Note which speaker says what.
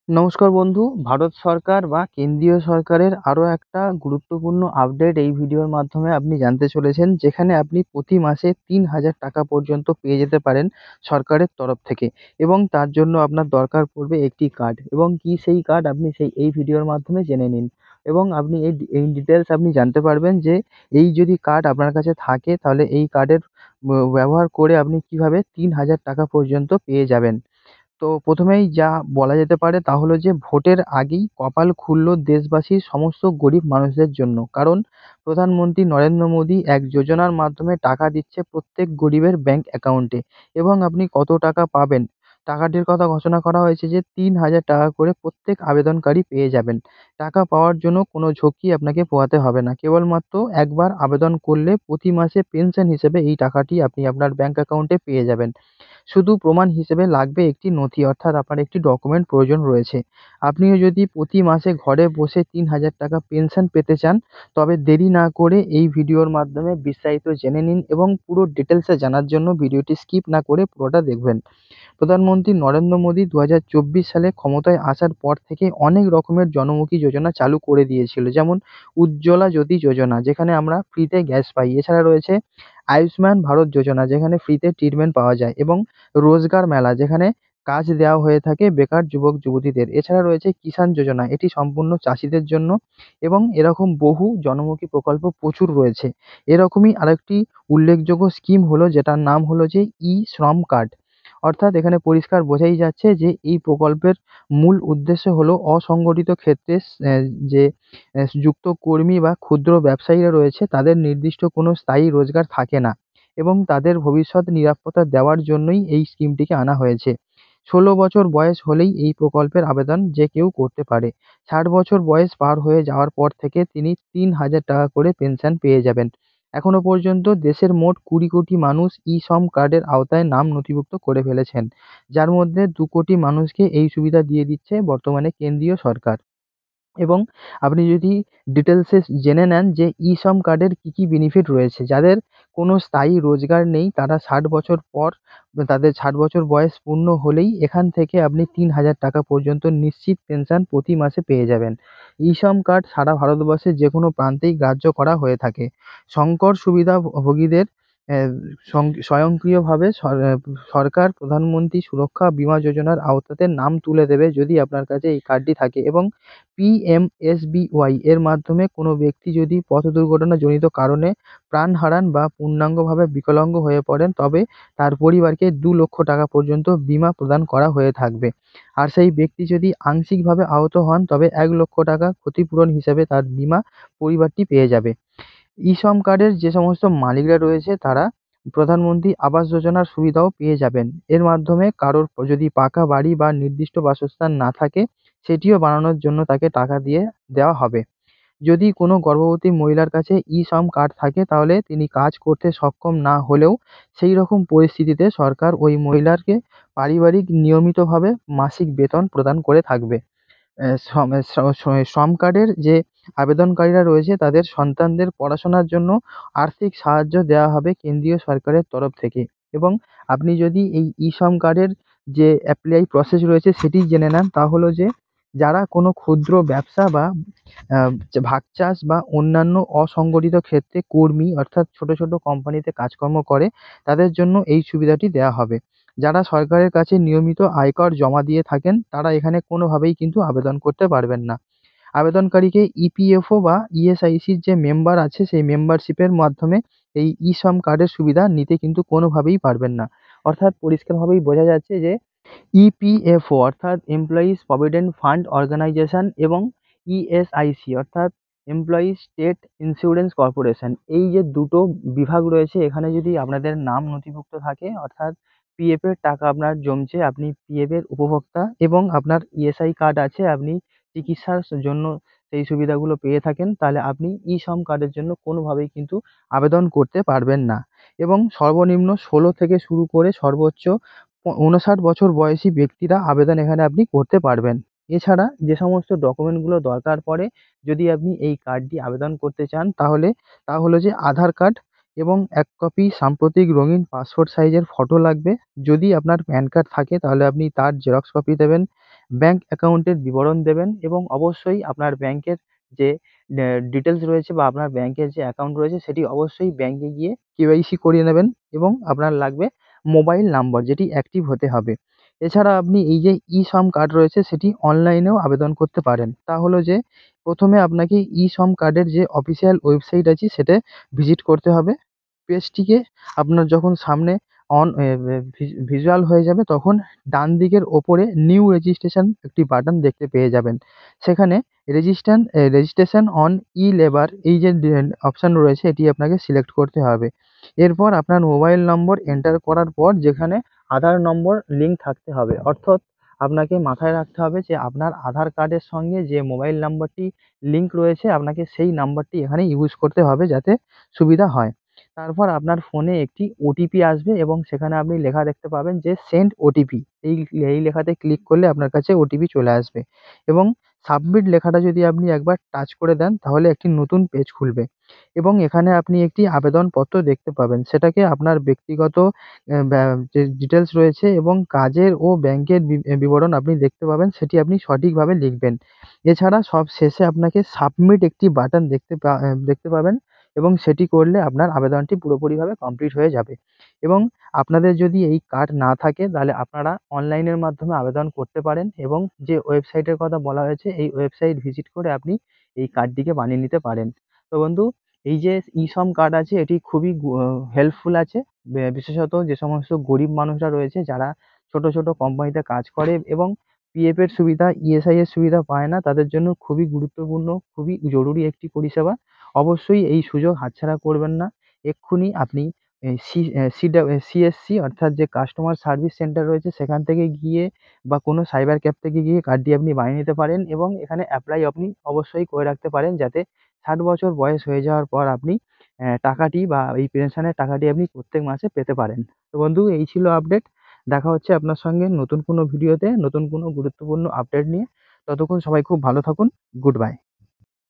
Speaker 1: নমস্কার বন্ধু। ভারত সরকার বা কেন্দ্রীয় সরকারের আরও একটা গুরুত্বপূর্ণ আপডেট এই ভিডিওর মাধ্যমে আপনি জানতে চলেছেন, যেখানে আপনি প্রতি মাসে ৩,০০০ টাকা পর্যন্ত পেয়ে যেতে পারেন সরকারের তরফ থেকে। এবং তার জন্য আপনার দরকার পড়বে একটি কার্ড, এবং কি সেই কার্ড আপনি এই ভিডিওর মাধ্যমে জেনে নিন। এবং আপনি এই ডিটেলস আপনি জানতে পারবেন যে এই যদি কার্ড আপনার কাছে থাকে, তাহলে এই কার্ডের ব্যবহার করে আপনি কিভাবে ৩,০০০ টাকা পর্যন্ত পেয়ে যাবেন। তো প্রথমেই যা বলা যেতে পারে তা হলো যে ভোটের আগেই কপাল খুলল দেশবাসীর সমস্ত গরিব মানুষদের জন্য। কারণ প্রধানমন্ত্রী নরেন্দ্র মোদী এক যোজনার মাধ্যমে টাকা দিচ্ছে প্রত্যেক গরিবের ব্যাংক অ্যাকাউন্টে। এবং আপনি কত টাকা পাবেন, টাকাটির কথা ঘোষণা করা হয়েছে যে ৩,০০০ টাকা করে প্রত্যেক আবেদনকারী পেয়ে যাবেন। টাকা পাওয়ার জন্য কোনো ঝক্কি আপনাকে পোহাতে হবে না, কেবলমাত্র একবার আবেদন করলে প্রতি মাসে পেনশন হিসেবে এই টাকাটি আপনি আপনার ব্যাংক অ্যাকাউন্টে পেয়ে যাবেন। শুধু প্রমাণ হিসেবে লাগবে একটি নথি, অর্থাৎ আপনার একটি ডকুমেন্ট প্রয়োজন রয়েছে। আপনিও যদি প্রতি মাসে ঘরে বসে ৩,০০০ টাকা পেনশন পেতে চান, তবে দেরি না করে এই ভিডিওর মাধ্যমে বিস্তারিত জেনে নিন, এবং পুরো ডিটেলসে জানার জন্য ভিডিওটি স্কিপ না করে পুরোটা দেখবেন। প্রধানমন্ত্রী নরেন্দ্র মোদী ২০২৪ সালে ক্ষমতায় আসার পর থেকে অনেক রকমের জনমুখী যোজনা চালু করে দিয়েছিল। যেমন উজ্জ্বলা জ্যোতি যোজনা, যেখানে আমরা ফ্রিতে গ্যাস পাই। এছাড়া রয়েছে আয়ুষ্মান ভারত যোজনা, যেখানে ফ্রিতে ট্রিটমেন্ট পাওয়া যায়, এবং রোজগার মেলা, যেখানে কাজ দেওয়া হয়ে থাকে বেকার যুবক যুবতীদের। এছাড়া রয়েছে কিষাণ যোজনা, এটি সম্পূর্ণ চাষিদের জন্য। এবং এরকম বহু জনমুখী প্রকল্প প্রচুর রয়েছে। এরকমই আরেকটি উল্লেখযোগ্য স্কিম হলো, যেটার নাম হলো যে শ্রম কার্ড। অর্থাৎ এখানে পরিষ্কার বোঝাই যাচ্ছে যে এই প্রকল্পের মূল উদ্দেশ্য হলো অসংগঠিত ক্ষেত্রে যে যুক্ত কর্মী বা ক্ষুদ্র ব্যবসায়ীরা রয়েছে, তাদের নির্দিষ্ট কোনো স্থায়ী রোজগার থাকে না, এবং তাদের ভবিষ্যৎ নিরাপত্তা দেওয়ার জন্যই এই স্কিমটিকে আনা হয়েছে। ১৬ বছর বয়স হলেই এই প্রকল্পের আবেদন যে কেউ করতে পারে। ৬০ বছর বয়স পার হয়ে যাওয়ার পর থেকে তিনি ৩,০০০ টাকা করে পেনশন পেয়ে যাবেন। এখনো পর্যন্ত দেশের মোট ২০ কোটি মানুষ শ্রম কার্ডের আওতায় নাম নথিভুক্ত করে ফেলেছেন, যার মধ্যে ২ কোটি মানুষকে এই সুবিধা দিয়ে দিচ্ছে বর্তমানে কেন্দ্রীয় সরকার। এবং আপনি যদি ডিটেলসে জেনে নেন যে শ্রম কার্ডের কী কী বেনিফিট রয়েছে। যাদের কোনো স্থায়ী রোজগার নেই, তারা ৬০ বছর পর তাদের ৬০ বছর বয়স পূর্ণ হলেই এখান থেকে আপনি ৩,০০০ টাকা পর্যন্ত নিশ্চিত পেনশন প্রতি মাসে পেয়ে যাবেন। শ্রম কার্ড সারা ভারতবর্ষের যেকোনো প্রান্তেই গ্রাহ্য করা হয়ে থাকে। সংকট সুবিধাভোগীদের অ্যা স্বয়ংক্রিয়ভাবে সরকার প্রধানমন্ত্রী সুরক্ষা বীমা যোজনার আওতাতে নাম তুলে দেবে, যদি আপনার কাছে এই কার্ডটি থাকে। এবং পিএমএসবিওয়াই এর মাধ্যমে কোনো ব্যক্তি যদি পথ দুর্ঘটনাজনিত কারণে প্রাণ হারান বা পূর্ণাঙ্গভাবে বিকলাঙ্গ হয়ে পড়েন, তবে তার পরিবারকে ২,০০,০০০ টাকা পর্যন্ত বীমা প্রদান করা হয়ে থাকবে। আর সেই ব্যক্তি যদি আংশিকভাবে আহত হন, তবে ১,০০,০০০ টাকা ক্ষতিপূরণ হিসেবে তার বীমা পরিবারটি পেয়ে যাবে। শ্রম কার্ডের যে সমস্ত মালিকরা রয়েছে, তারা প্রধানমন্ত্রী আবাস যোজনার সুবিধাও পেয়ে যাবেন। এর মাধ্যমে কারোর যদি পাকা বাড়ি বা নির্দিষ্ট বাসস্থান না থাকে, সেটিও বানানোর জন্য তাকে টাকা দিয়ে দেওয়া হবে। যদি কোনো গর্ভবতী মহিলার কাছে শ্রম কার্ড থাকে, তাহলে তিনি কাজ করতে সক্ষম না হলেও সেই রকম পরিস্থিতিতে সরকার ওই মহিলাকে পারিবারিক নিয়মিতভাবে মাসিক বেতন প্রদান করে থাকবে। শ্রম কার্ডের যে আবেদনকারীরা রয়েছে, তাদের সন্তানদের পড়াশোনার জন্য আর্থিক সাহায্য দেওয়া হবে কেন্দ্রীয় সরকারের তরফ থেকে। এবং আপনি যদি এই শ্রম কার্ডের যে অ্যাপ্লাই প্রসেস রয়েছে সেটি জেনে নেন, তা হলো যে যারা কোনো ক্ষুদ্র ব্যবসা বা ভাগ চাষ বা অন্যান্য অসংগঠিত ক্ষেত্রে কর্মী, অর্থাৎ ছোট ছোট কোম্পানিতে কাজকর্ম করে, তাদের জন্য এই সুবিধাটি দেওয়া হবে। যারা সরকারের কাছে নিয়মিত আয়কর জমা দিয়ে থাকেন, তারা এখানে কোনোভাবেই কিন্তু আবেদন করতে পারবেন না। আবেদনকারীকে ইপিএফও বা ইএসআইসির যে মেম্বার আছে, সেই মেম্বারশিপের মাধ্যমে এই শ্রম কার্ডের সুবিধা নিতে কিন্তু কোনোভাবেই পারবেন না। অর্থাৎ পরিষ্কারভাবেই বোঝা যাচ্ছে যে ইপিএফও অর্থাৎ এমপ্লয়িজ প্রভিডেন্ট ফান্ড অর্গানাইজেশন, এবং ইএসআইসি অর্থাৎ এমপ্লয়িজ স্টেট ইন্স্যুরেন্স কর্পোরেশন, এই যে দুটো বিভাগ রয়েছে, এখানে যদি আপনাদের নাম নথিভুক্ত থাকে, অর্থাৎ পিএফ এর টাকা আপনার জমছে, আপনি পিএফ এর উপভোক্তা, এবং আপনার ইএসআই কার্ড আছে, আপনি চিকিৎসার জন্য সেই সুবিধাগুলো পেয়ে থাকেন, তাহলে আপনি শ্রম কার্ডের জন্য কোনোভাবেই কিন্তু আবেদন করতে পারবেন না। এবং সর্বনিম্ন ১৬ থেকে শুরু করে সর্বোচ্চ ৫৯ বছর বয়সী ব্যক্তিরা আবেদন এখানে আপনি করতে পারবেন। এছাড়া যে সমস্ত ডকুমেন্টগুলো দরকার পড়ে যদি আপনি এই কার্ডটি আবেদন করতে চান, তাহলে তা হলো যে আধার কার্ড, এবং ১ কপি সাম্প্রতিক রঙিন পাসপোর্ট সাইজের ফটো লাগবে। যদি আপনার প্যান কার্ড থাকে, তাহলে আপনি তার জেরক্স কপি দেবেন। ব্যাঙ্ক অ্যাকাউন্টের বিবরণ দেবেন এবং অবশ্যই আপনার ব্যাংকের যে ডিটেলস রয়েছে বা আপনার ব্যাংকের যে অ্যাকাউন্ট রয়েছে সেটি অবশ্যই ব্যাংকে গিয়ে কেওয়াইসি করিয়ে নেবেন এবং আপনার লাগবে মোবাইল নাম্বার, যেটি অ্যাক্টিভ হতে হবে। এছাড়া আপনি এই যে ই-শ্রম কার্ড রয়েছে সেটি অনলাইনেও আবেদন করতে পারেন। তা হলো যে প্রথমে আপনাকে ই-শ্রম কার্ডের যে অফিসিয়াল ওয়েবসাইট আছে সেটা ভিজিট করতে হবে। পেজটিকে আপনার যখন সামনে অন এ বে ভিজুয়াল হয়ে যাবে তখন ডান দিকের ওপরে নিউ রেজিস্ট্রেশন একটি বাটন দেখতে পেয়ে যাবেন। সেখানে রেজিস্ট্রেশন অন ই-লেবার এই যে অপশন রয়েছে এটি আপনাকে সিলেক্ট করতে হবে। এরপর আপনার মোবাইল নম্বর এন্টার করার পর যেখানে আধার নম্বর লিঙ্ক থাকতে হবে, অর্থাৎ আপনাকে মাথায় রাখতে হবে যে আপনার আধার কার্ডের সঙ্গে যে মোবাইল নাম্বারটি লিঙ্ক রয়েছে আপনাকে সেই নাম্বারটি এখানে ইউজ করতে হবে যাতে সুবিধা হয়। তারপর আপনার ফোনে একটি ওটিপি আসবে এবং সেখানে আপনি লেখা দেখতে পাবেন যে সেন্ড ওটিপি। এই লেখাতে ক্লিক করলে আপনার কাছে ওটিপি চলে আসবে এবং সাবমিট লেখাটা যদি আপনি একবার টাচ করে দেন তাহলে একটি নতুন পেজ খুলবে এবং এখানে আপনি একটি আবেদনপত্র দেখতে পাবেন। সেটাকে আপনার ব্যক্তিগত যে ডিটেলস রয়েছে এবং কাজের ও ব্যাংকের বিবরণ আপনি দেখতে পাবেন, সেটি আপনি সঠিকভাবে লিখবেন। এছাড়া সব শেষে আপনাকে সাবমিট একটি বাটন দেখতে পাবেন এবং সেটি করলে আপনার আবেদনটি পুরোপুরিভাবে কমপ্লিট হয়ে যাবে এবং আপনাদের যদি এই কার্ড না থাকে তাহলে আপনারা অনলাইনের মাধ্যমে আবেদন করতে পারেন এবং যে ওয়েবসাইটের কথা বলা হয়েছে এই ওয়েবসাইট ভিজিট করে আপনি এই কার্ডটিকে বানিয়ে নিতে পারেন। তো বন্ধু, এই যে ই-শ্রম কার্ড আছে এটি খুবই হেল্পফুল আছে। বিশেষত যে সমস্ত গরিব মানুষরা রয়েছে যারা ছোট, ছোট কোম্পানিতে কাজ করে এবং পিএফ এর সুবিধা, ইএসআই এর সুবিধা পায় না, তাদের জন্য খুবই গুরুত্বপূর্ণ, খুবই জরুরি একটি পরিষেবা। অবশ্যই এই সুযোগ হাতছাড়া করবেন না। এক্ষুনি আপনি এই সিএসসি অর্থাৎ যে কাস্টমার সার্ভিস সেন্টার রয়েছে সেখান থেকে গিয়ে বা কোনো সাইবার ক্যাফে থেকে গিয়ে কার্ডটি আপনি বানিয়ে নিতে পারেন এবং এখানে এপ্লাই আপনি অবশ্যই করে রাখতে পারেন যাতে ৬০ বছর বয়স হয়ে যাওয়ার পর আপনি টাকাটি বা এই পেনশনের টাকাটি আপনি প্রত্যেক মাসে পেতে পারেন। তো বন্ধু, এই ছিল আপডেট। দেখা হচ্ছে আপনার সঙ্গে নতুন কোনো ভিডিওতে নতুন কোনো গুরুত্বপূর্ণ আপডেট নিয়ে। ততক্ষণ সবাই খুব ভালো থাকুন। Good bye.